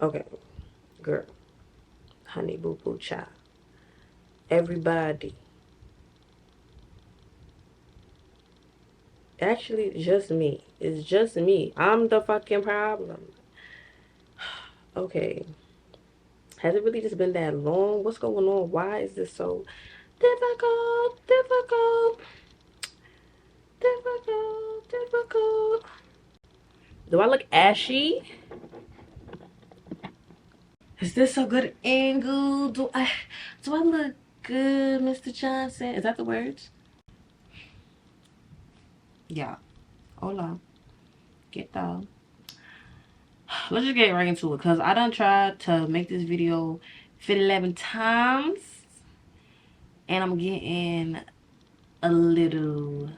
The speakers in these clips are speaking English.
Okay, girl, honey boo boo child. Everybody. Actually, it's just me. It's just me. I'm the fucking problem. Okay. Has it really just been that long? What's going on? Why is this so difficult? Difficult. Difficult. Difficult. Do I look ashy? Is this a good angle? Do I look good, Mr. Johnson? Is that the words? Yeah. Hola. Get down. Let's just get right into it, because I done tried to make this video 11 times and I'm getting a little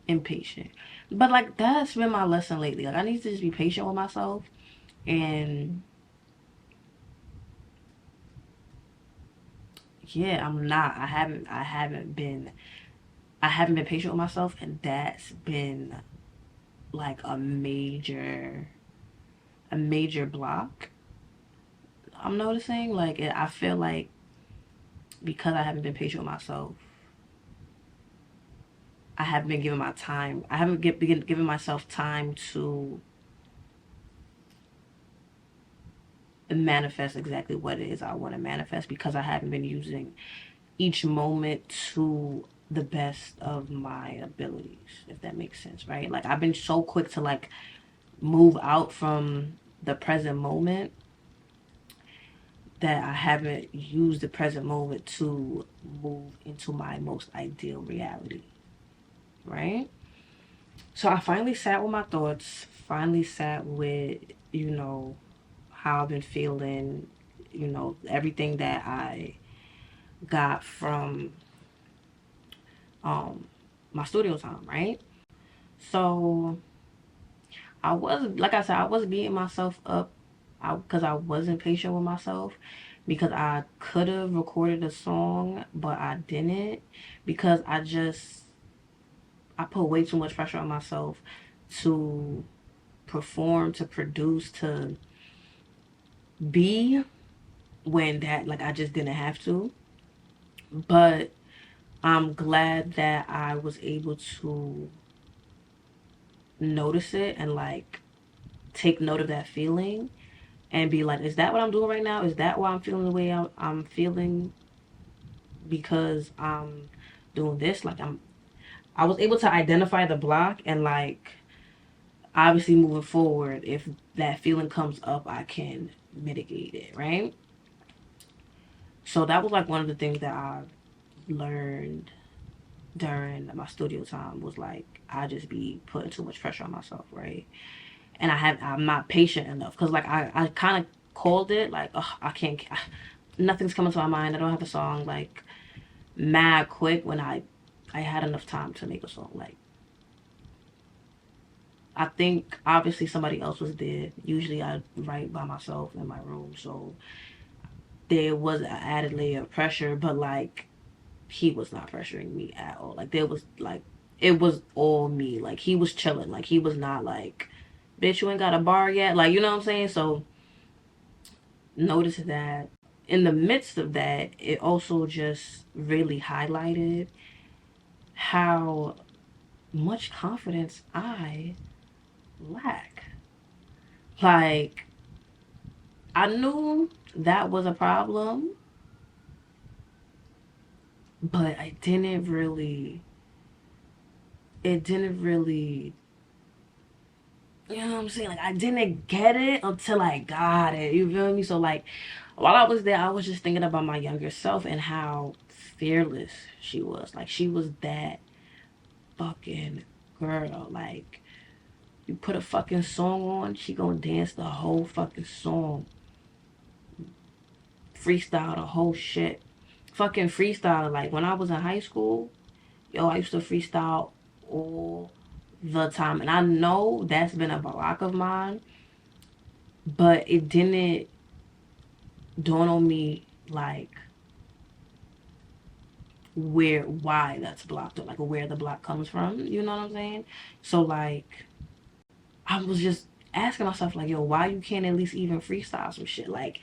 impatient. But like, that's been my lesson lately. Like, I need to just be patient with myself. And yeah, I'm not. I haven't been patient with myself, and that's been like a major block. I'm noticing, like, I feel like because I haven't been patient with myself, I haven't been giving my time. I haven't been giving myself time to manifest exactly what it is I want to manifest, because I haven't been using each moment to the best of my abilities, if that makes sense, right? Like, I've been so quick to like move out from the present moment that I haven't used the present moment to move into my most ideal reality, right? So I finally sat with my thoughts, finally sat with, you know, how I've been feeling, everything that I got from um my studio time, right? So I was, like I said, I was beating myself up because I wasn't patient with myself, because I could have recorded a song but I didn't, because I put way too much pressure on myself to perform, to produce, to be, when that, like, I just didn't have to. But I'm glad that I was able to notice it and like take note of that feeling and be like, is that what I'm doing right now? Is that why I'm feeling the way I'm feeling? Because I'm doing this? Like, I was able to identify the block, and like, obviously moving forward, if that feeling comes up, I can mitigate it, right? So that was like one of the things that I learned during my studio time, was like, I just be putting too much pressure on myself, right? And I'm not patient enough, because like, I kind of called it like, oh, I can't, nothing's coming to my mind. I don't have a song, like, mad quick, when I had enough time to make a song. Like, I think obviously somebody else was there. Usually I write by myself in my room, so there was an added layer of pressure, but like, he was not pressuring me at all. Like, there was like, it was all me. Like, he was chilling. Like, he was not like, bitch, you ain't got a bar yet. Like, you know what I'm saying? So notice that in the midst of that, it also just really highlighted how much confidence I lack. Like, I knew that was a problem, but it didn't really, you know what I'm saying? Like, I didn't get it until I got it. You feel me? So like, while I was there, I was just thinking about my younger self and how fearless she was. Like, she was that fucking girl. Like, you put a fucking song on, she gonna dance the whole fucking song. Freestyle the whole shit. Fucking freestyle. Like, when I was in high school, yo, I used to freestyle all the time. And I know that's been a block of mine, but it didn't dawn on me, like, why that's blocked, or like where the block comes from. You know what I'm saying? So like, I was just asking myself like, yo, why you can't at least even freestyle some shit? Like,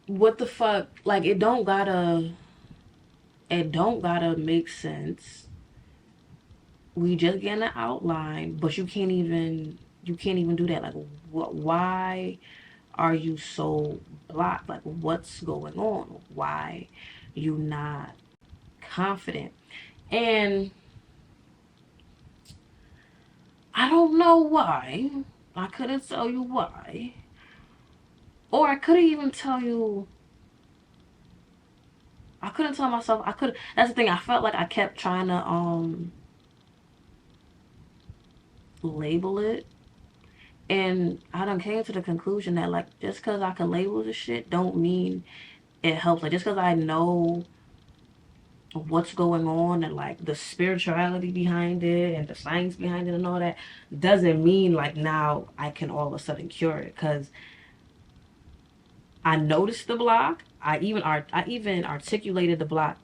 what the fuck? Like, it don't gotta make sense. We just get an outline, but you can't even do that. Like, what? Why are you so blocked? Like, what's going on? Why you not confident? And I don't know why. I couldn't tell you why. Or I couldn't tell myself I could that's the thing, I felt like I kept trying to label it, and I done came to the conclusion that like just cause I can label the shit don't mean it helps. Like just cause I know what's going on and like the spirituality behind it and the science behind it and all that doesn't mean like now I can all of a sudden cure it. Cause I noticed the block. I even articulated the block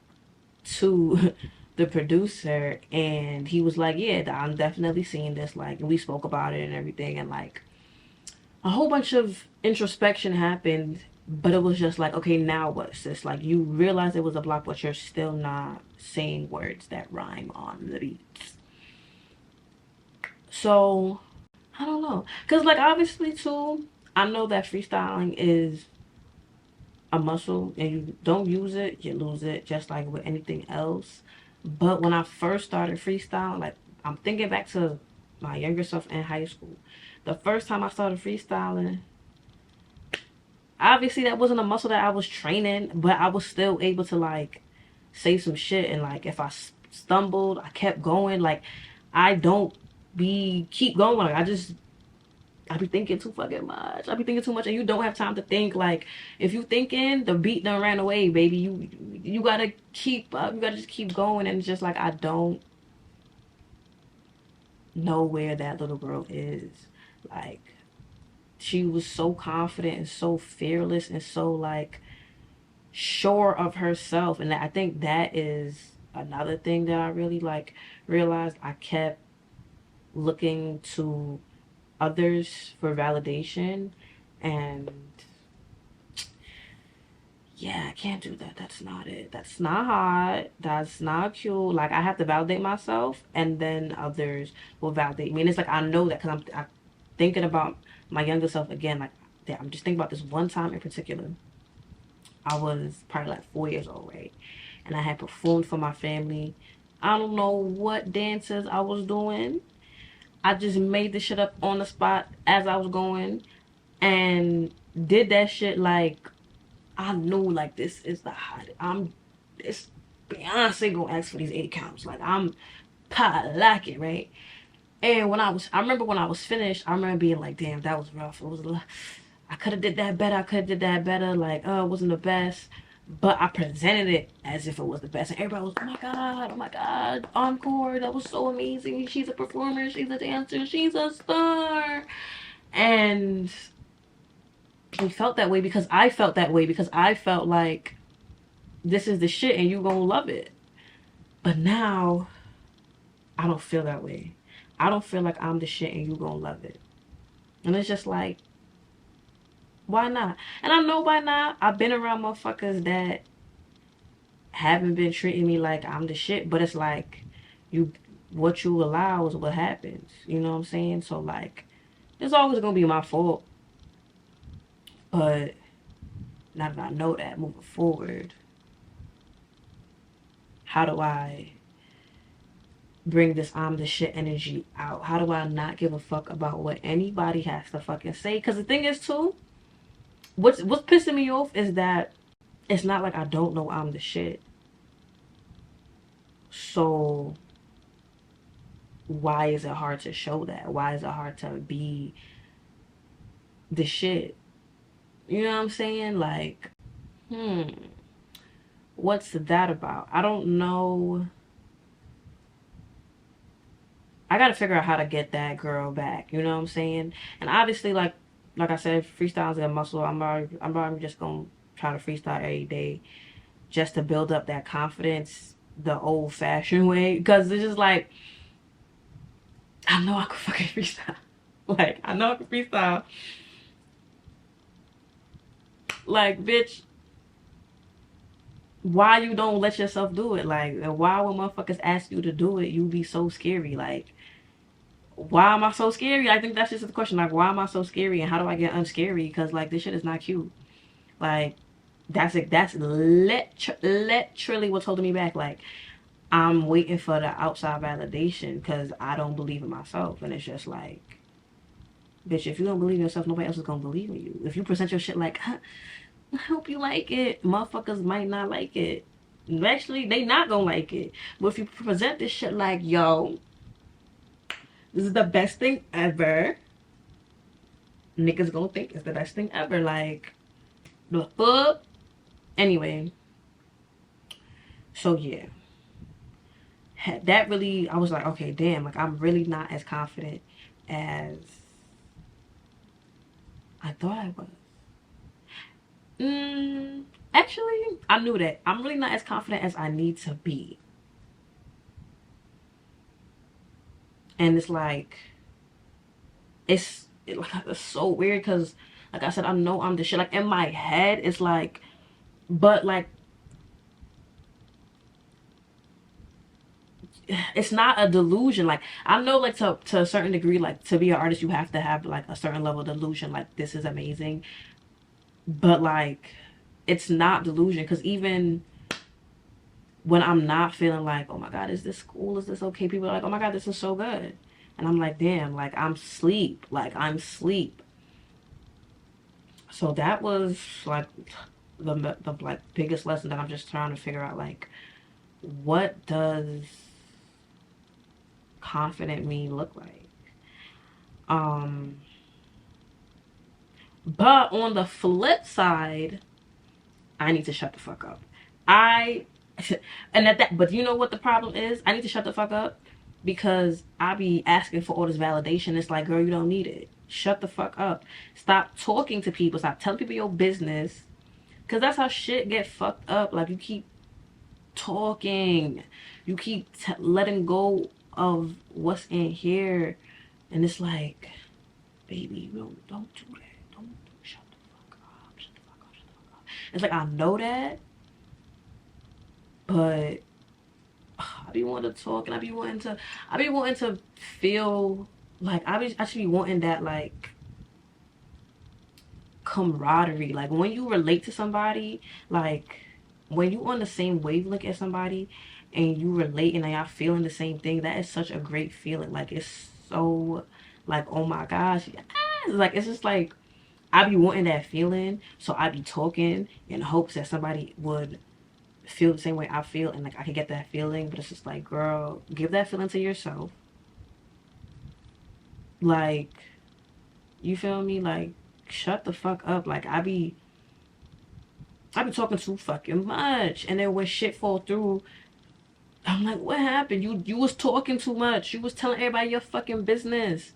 to the producer, and he was like, yeah, I'm definitely seeing this, like, and we spoke about it and everything, and like a whole bunch of introspection happened, but it was just like, okay, now what's this? Like, you realize it was a block, but you're still not saying words that rhyme on the beats. So I don't know, because like obviously too, I know that freestyling is a muscle, and you don't use it, you lose it, just like with anything else. But when I first started freestyling, like I'm thinking back to my younger self in high school. The first time I started freestyling, obviously that wasn't a muscle that I was training, but I was still able to like say some shit, and like if I stumbled, I kept going. Like I don't be keep going. Like I be thinking too fucking much. I be thinking too much, and you don't have time to think. Like, if you thinking, the beat done ran away, baby. You gotta keep up. You gotta just keep going, and it's just like I don't know where that little girl is. Like, she was so confident and so fearless and so like sure of herself, and I think that is another thing that I really like realized. I kept looking to others for validation, and yeah, I can't do that. That's not it. That's not hot. That's not cute. Like I have to validate myself, and then others will validate me. And it's like I know that because I'm thinking about my younger self again. Like yeah, I'm just thinking about this one time in particular. I was probably like 4 years old, right? And I had performed for my family. I don't know what dances I was doing. I just made this shit up on the spot as I was going, and did that shit like I knew like this is the hot. I'm this Beyonce gonna ask for these 8 counts. Like I'm pot like it, right? And I remember when I was finished, I remember being like, damn, that was rough. It was a lot. I could have did that better. I could have did that better. Like, it wasn't the best, but I presented it as if it was the best, and everybody was, oh my god, encore, that was so amazing. She's a performer. She's a dancer. She's a star. And we felt that way because I felt that way because I felt like this is the shit and you gonna love it. But now I don't feel that way. I don't feel like I'm the shit and you gonna love it. And it's just like, why not? And I know by now I've been around motherfuckers that haven't been treating me like I'm the shit, but it's like you what you allow is what happens. You know what I'm saying? So like it's always gonna be my fault. But now that I know that moving forward, how do I bring this I'm the shit energy out? How do I not give a fuck about what anybody has to fucking say? Because the thing is too, what's pissing me off is that it's not like I don't know I'm the shit. So why is it hard to show that? Why is it hard to be the shit? You know what I'm saying? Like, what's that about? I don't know. I gotta figure out how to get that girl back. You know what I'm saying? And obviously, like I said, freestyle's a muscle. I'm probably just gonna try to freestyle every day just to build up that confidence the old fashioned way. Because it's just like I know I could fucking freestyle. Like, I know I can freestyle. Like, bitch, why you don't let yourself do it? Like, why when motherfuckers ask you to do it, you be so scary? Like, why am I so scary? I think that's just the question. Like, why am I so scary, and how do I get unscary? Because like, this shit is not cute. Like, that's it. That's literally what's holding me back. Like, I'm waiting for the outside validation because I don't believe in myself, and it's just like, bitch, if you don't believe in yourself, nobody else is gonna believe in you. If you present your shit like, huh, I hope you like it, motherfuckers might not like it. Actually, they not gonna like it. But if you present this shit like, yo, this is the best thing ever, niggas gonna think it's the best thing ever. Like, the fuck? Anyway, so yeah. That really, I was like, okay, damn, like, I'm really not as confident as I thought I was. Actually, I knew that. I'm really not as confident as I need to be. And it's like, it's so weird because, like I said, I know I'm the shit. Like, in my head, it's like, but like, it's not a delusion. Like, I know, like, to a certain degree, like, to be an artist, you have to have like a certain level of delusion. Like, this is amazing, but like, it's not delusion because even when I'm not feeling like, oh my god, is this cool? Is this okay? People are like, oh my god, this is so good, and I'm like, damn, like, I'm sleep. Like, I'm sleep. So that was like the like biggest lesson that I'm just trying to figure out, like, what does confident me look like? Um, but on the flip side, I need to shut the fuck up. I and at that, but you know what the problem is? I need to shut the fuck up because I be asking for all this validation. It's like, girl, you don't need it. Shut the fuck up. Stop talking to people. Stop telling people your business. Cause that's how shit get fucked up. Like, you keep talking, you keep letting go of what's in here, and it's like, baby, don't do that. Don't shut the fuck up. Shut the fuck up. Shut the fuck up. It's like, I know that, but I be wanting to talk, and I be wanting to feel like I should be wanting that, like, camaraderie. Like, when you relate to somebody, like, when you on the same wavelength as somebody and you relate and y'all feeling the same thing, that is such a great feeling. Like, it's so, like, oh my gosh, yes. Like, it's just like, I be wanting that feeling, so I be talking in hopes that somebody would feel the same way I feel, and like, I could get that feeling. But it's just like, girl, give that feeling to yourself. Like, you feel me? Like, shut the fuck up. Like, I be talking too fucking much, and then when shit fall through, I'm like, what happened? You was talking too much. You was telling everybody your fucking business.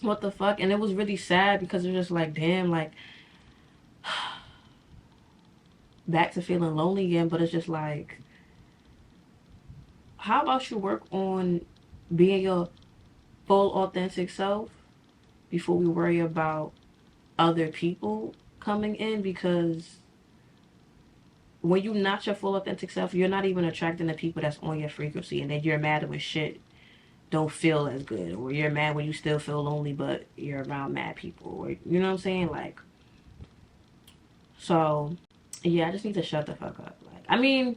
What the fuck? And it was really sad because it was just like, damn, like, back to feeling lonely again. But it's just like, how about you work on being your full authentic self before we worry about other people coming in? Because when you not your full authentic self, you're not even attracting the people that's on your frequency, and then you're mad when shit don't feel as good, or you're mad when you still feel lonely but you're around mad people, or, you know what I'm saying? Like, so yeah, I just need to shut the fuck up. Like, I mean,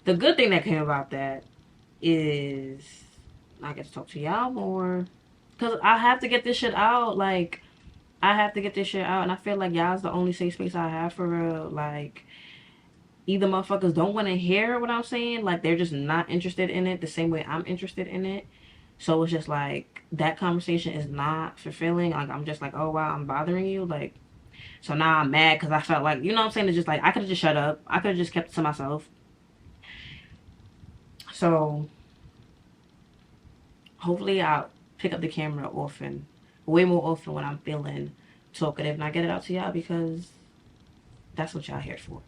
the good thing that came about that is I get to talk to y'all more, because I have to get this shit out. Like, I have to get this shit out, and I feel like y'all's the only safe space I have for real. Like, either motherfuckers don't want to hear what I'm saying, like, they're just not interested in it the same way I'm interested in it. So it's just like, that conversation is not fulfilling. Like, I'm just like, oh wow, I'm bothering you. Like, so now I'm mad because I felt like, you know what I'm saying? It's just like, I could have just shut up. I could have just kept it to myself. So hopefully I'll pick up the camera often, way more often when I'm feeling talkative, and I get it out to y'all because that's what y'all here for.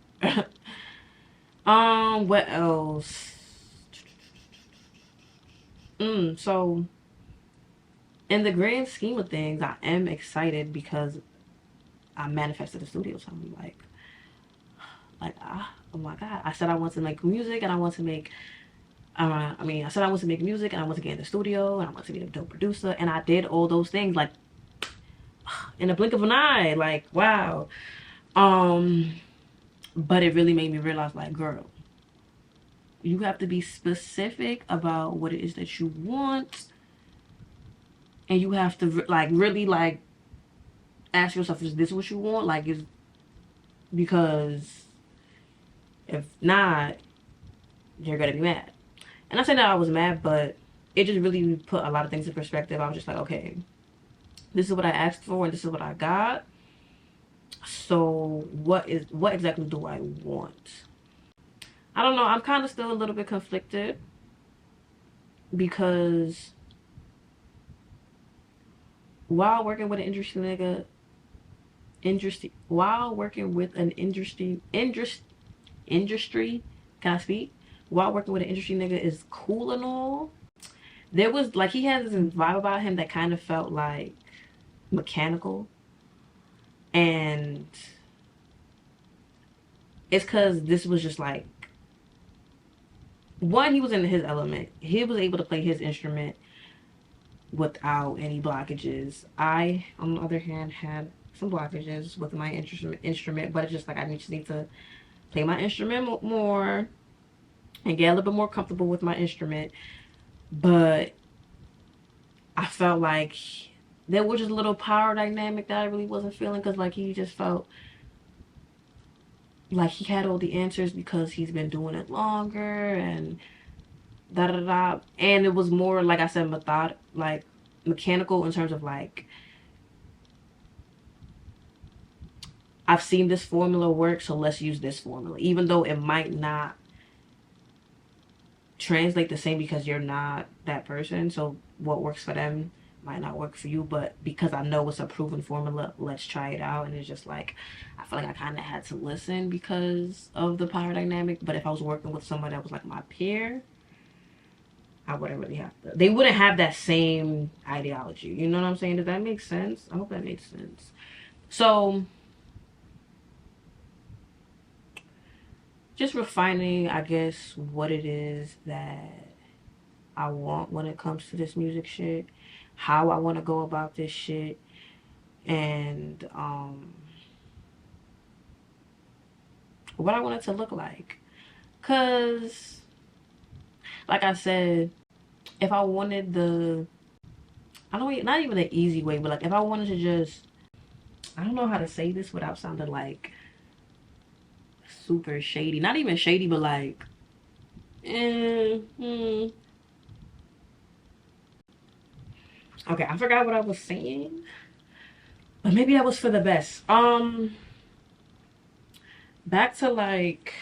What else? So in the grand scheme of things, I am excited because I manifested a studio time. Oh my God. I said I want to make music and I want to make, I said I want to make music and I want to get in the studio and I want to be a dope producer. And I did all those things like in a blink of an eye. Like, wow. Um, but it really made me realize, like, girl, you have to be specific about what it is that you want. And you have to, like, really, like, ask yourself, is this what you want? Like, is because if not, you're gonna be mad. And I said that I was mad, but it just really put a lot of things in perspective. I was just like, okay, this is what I asked for and this is what I got. So what exactly do I want? I don't know. I'm kind of still a little bit conflicted because while working with an interesting nigga, while working with an industry, can I speak? While working with an industry nigga is cool and all, there was like he has this vibe about him that kind of felt like mechanical, and it's because this was just like one, he was in his element. He was able to play his instrument without any blockages. I, on the other hand, had some blockages with my instrument, but it's just like I just need to play my instrument more and get a little bit more comfortable with my instrument. But I felt like there was just a little power dynamic that I really wasn't feeling because like he just felt like he had all the answers because he's been doing it longer and da da da. And it was more like I said, like mechanical in terms of like I've seen this formula work, so let's use this formula, even though it might not translate the same because you're not that person. So what works for them might not work for you, but because I know it's a proven formula, let's try it out. And it's just like I feel like I kind of had to listen because of the power dynamic. But if I was working with someone that was like my peer, I wouldn't really have to. They wouldn't have that same ideology. You know what I'm saying? Does that make sense? I hope that makes sense. So just refining, I guess, what it is that I want when it comes to this music shit, how I want to go about this shit, and what I want it to look like. Cause, like I said, if I wanted I don't, not even the easy way, but like if I wanted to just, I don't know how to say this without sounding like super shady. Not even shady, but like, eh, hmm. Okay, I forgot what I was saying, but maybe that was for the best. Back to like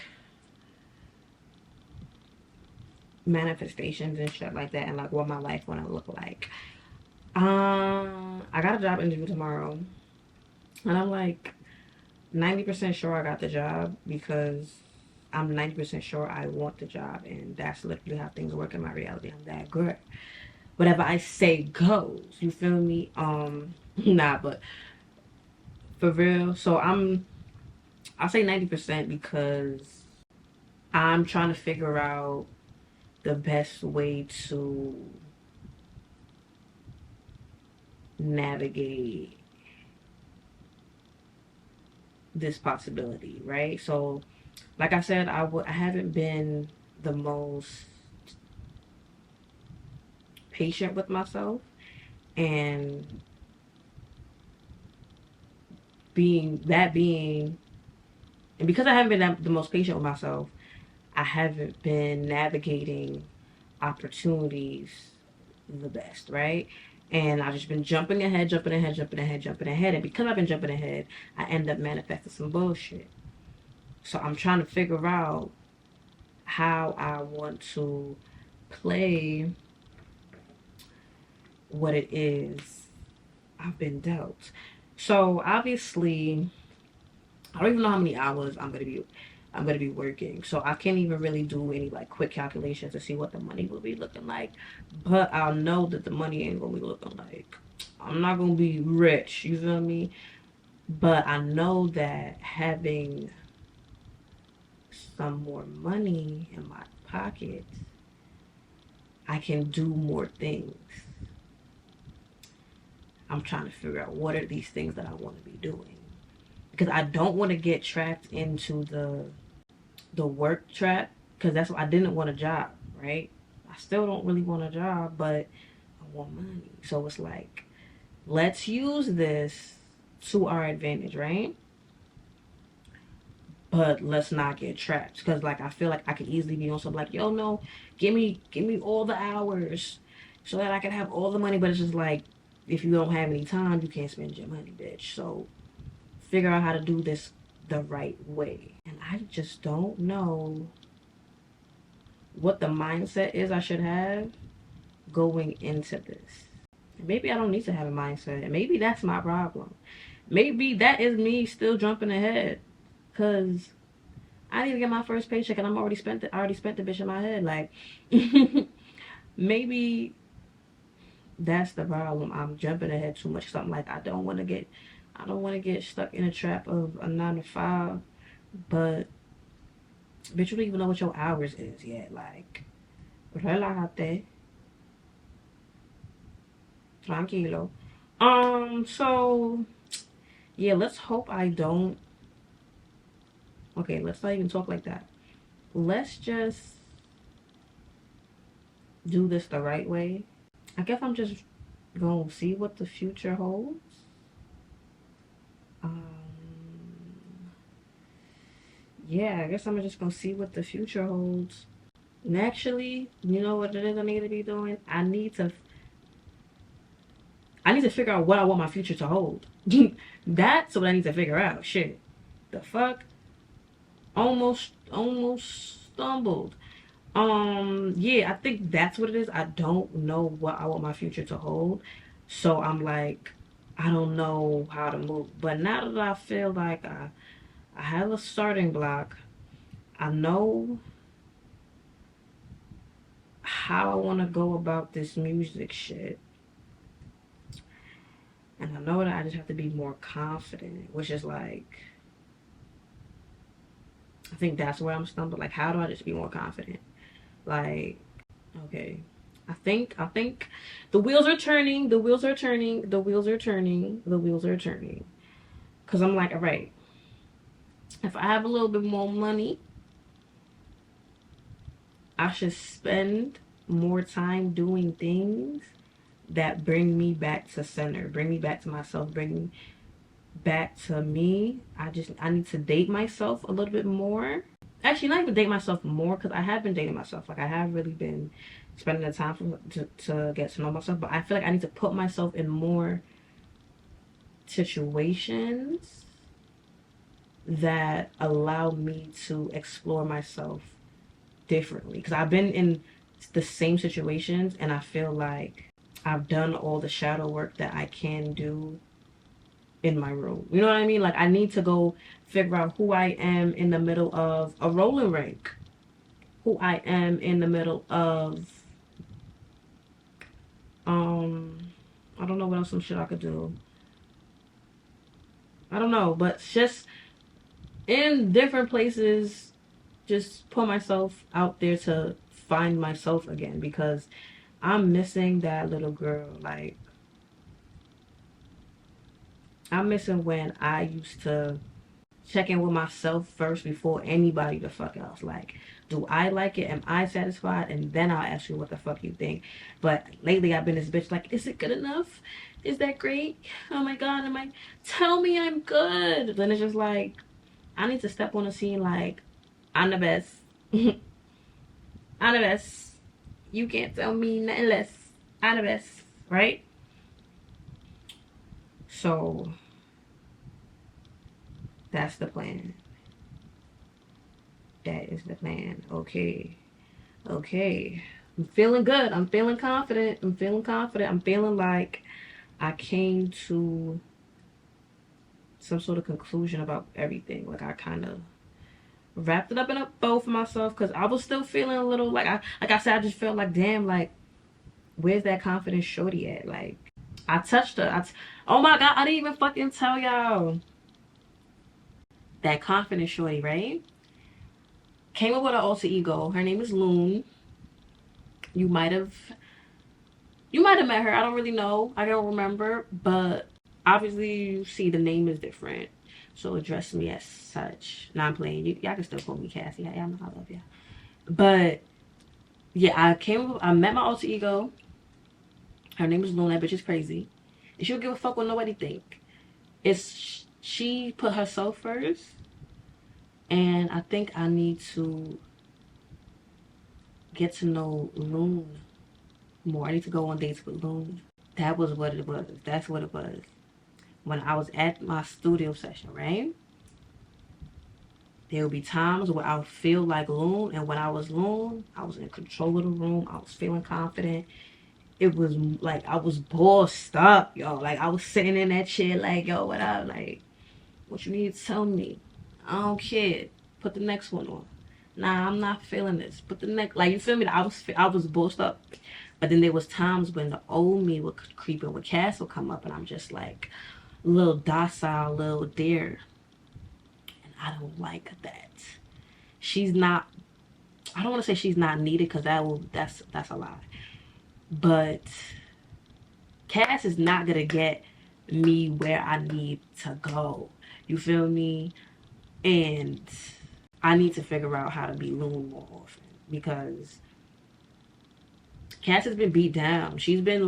manifestations and shit like that, and like what my life want to look like. I got a job interview tomorrow, and I'm like 90% sure I got the job because I'm 90% sure I want the job, and that's literally how things work in my reality. I'm that good. Whatever I say goes. You feel me? Nah, but for real. So I say 90% because I'm trying to figure out the best way to navigate this possibility, right? So, like I said, I haven't been the most patient with myself, and being and because I haven't been the most patient with myself, I haven't been navigating opportunities the best, right? And I've just been jumping ahead, jumping ahead, jumping ahead, jumping ahead. And because I've been jumping ahead, I end up manifesting some bullshit. So I'm trying to figure out how I want to play what it is I've been dealt. So obviously, I don't even know how many hours I'm gonna be I'm going to be working. So I can't even really do any like quick calculations to see what the money will be looking like. But I'll know that the money ain't going to be looking like, I'm not going to be rich, you feel me? But I know that having some more money in my pocket, I can do more things. I'm trying to figure out what are these things that I want to be doing. Because I don't want to get trapped into the work trap, because that's what I didn't want a job, right? I still don't really want a job, but I want money. So it's like, let's use this to our advantage, right? But let's not get trapped, because like I feel like I could easily be on something like, yo, no, give me all the hours so that I can have all the money. But it's just like, if you don't have any time, you can't spend your money, bitch. So figure out how to do this the right way. And I just don't know what the mindset is I should have going into this. Maybe I don't need to have a mindset. Maybe that's my problem. Maybe that is me still jumping ahead, because I need to get my first paycheck and I already spent the bitch in my head. Like, maybe that's the problem. I'm jumping ahead too much. Something like, I don't want to get stuck in a trap of a 9 to 5. But bitch, you don't even know what your hours is yet. Like, relájate, tranquilo. So yeah, let's hope I don't. Okay, let's not even talk like that. Let's just do this the right way. I guess I'm just gonna see what the future holds. Um, yeah, I guess I'm just gonna see what the future holds. And actually, you know what it is I need to be doing? I need to figure out what I want my future to hold. That's what I need to figure out. Shit. The fuck? Almost stumbled. Yeah, I think that's what it is. I don't know what I want my future to hold. So I'm like, I don't know how to move. But now that I feel like I have a starting block, I know how I want to go about this music shit. And I know that I just have to be more confident, which is like, I think that's where I'm stumbling. Like, how do I just be more confident? Like, okay, I think the wheels are turning. The wheels are turning. The wheels are turning. The wheels are turning. Cause I'm like, all right, if I have a little bit more money, I should spend more time doing things that bring me back to center, bring me back to myself, bring me back to me. I need to date myself a little bit more. Actually, not even date myself more, because I have been dating myself. Like, I have really been spending the time to get to know myself. But I feel like I need to put myself in more situations that allow me to explore myself differently. Because I've been in the same situations and I feel like I've done all the shadow work that I can do in my room. You know what I mean? Like, I need to go figure out who I am in the middle of a rolling rink. Who I am in the middle of, I don't know what else some shit I could do. I don't know, but just in different places, just put myself out there to find myself again, because I'm missing that little girl. Like, I'm missing when I used to check in with myself first before anybody the fuck else. Like, do I like it? Am I satisfied? And then I'll ask you what the fuck you think. But lately I've been this bitch like, is it good enough? Is that great? Oh my god, tell me I'm good. Then it's just like, I need to step on the scene like, I'm the best. I'm the best. You can't tell me nothing less. I'm the best. Right? So that's the plan. That is the plan. Okay. Okay. I'm feeling good. I'm feeling confident. I'm feeling confident. I'm feeling like I came to some sort of conclusion about everything. Like, I kind of wrapped it up in a bow for myself because I was still feeling a little like I said, I just felt like, damn, like, where's that confident shorty at? Like, I touched her. Oh my god, I didn't even fucking tell y'all. That confident shorty, right? Came up with an alter ego. Her name is Loon. You might have met her. I don't really know. I don't remember, but obviously you see the name is different. So address me as such. Now I'm playing. Y'all can still call me Cassie. Y'all know I love y'all. But yeah, I met my alter ego. Her name is Loon. That bitch is crazy. And she'll give a fuck what nobody think. She put herself first. And I think I need to get to know Loon more. I need to go on dates with Loon. That was what it was. That's what it was. When I was at my studio session, right? There would be times where I would feel like Loon, and when I was Loon, I was in control of the room. I was feeling confident. It was like I was bossed up, yo. Like I was sitting in that chair, like, yo, what up? Like, what you need to tell me? I don't care. Put the next one on. Nah, I'm not feeling this. Put the next, like, you feel me? I was bossed up. But then there was times when the old me would creep in, when Cass would come up, and I'm just like a little docile, little dear. And I don't like that. She's not. I don't want to say she's not needed because that's a lie. But Cass is not gonna get me where I need to go. You feel me? And I need to figure out how to be Loon more often because Cass has been beat down. She's been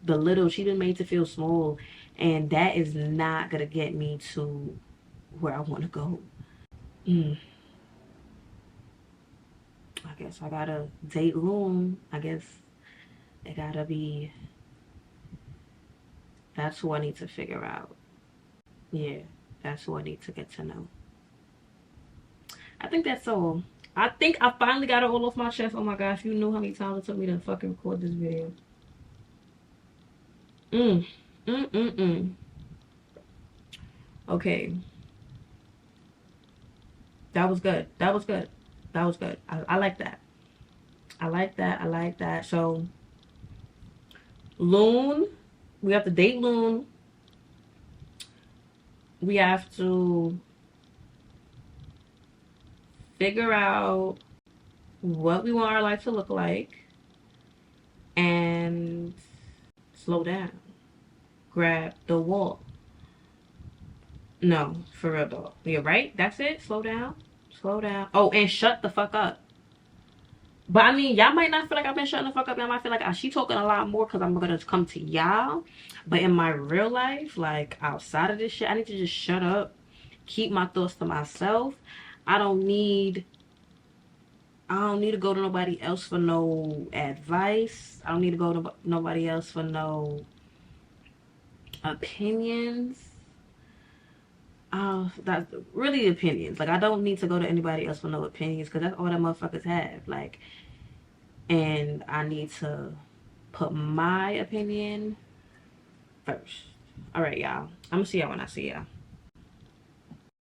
belittled. She's been made to feel small, and that is not gonna get me to where I want to go. I guess I gotta date Loon. I guess it gotta be. That's who I need to figure out. Yeah, that's who I need to get to know. I think that's all. I think I finally got it all off my chest. Oh my gosh, you knew how many times it took me to fucking record this video. Mm. Mm mm mm. Okay. That was good. That was good. That was good. I like that. I like that. I like that. So, Loon, we have to date Loon. We have to figure out what we want our life to look like and slow down. Grab the wall. No, for real though. Yeah, right? That's it. Slow down. Slow down. Oh, and shut the fuck up. But I mean, y'all might not feel like I've been shutting the fuck up. Y'all might feel like she talking a lot more because I'm gonna come to y'all. But in my real life, like outside of this shit, I need to just shut up, keep my thoughts to myself. I don't need to go to nobody else for no advice. I don't need to go to nobody else for no opinions. That's really opinions. Like I don't need to go to anybody else for no opinions because that's all that motherfuckers have. Like, and I need to put my opinion first. All right, y'all. I'm gonna see y'all when I see y'all.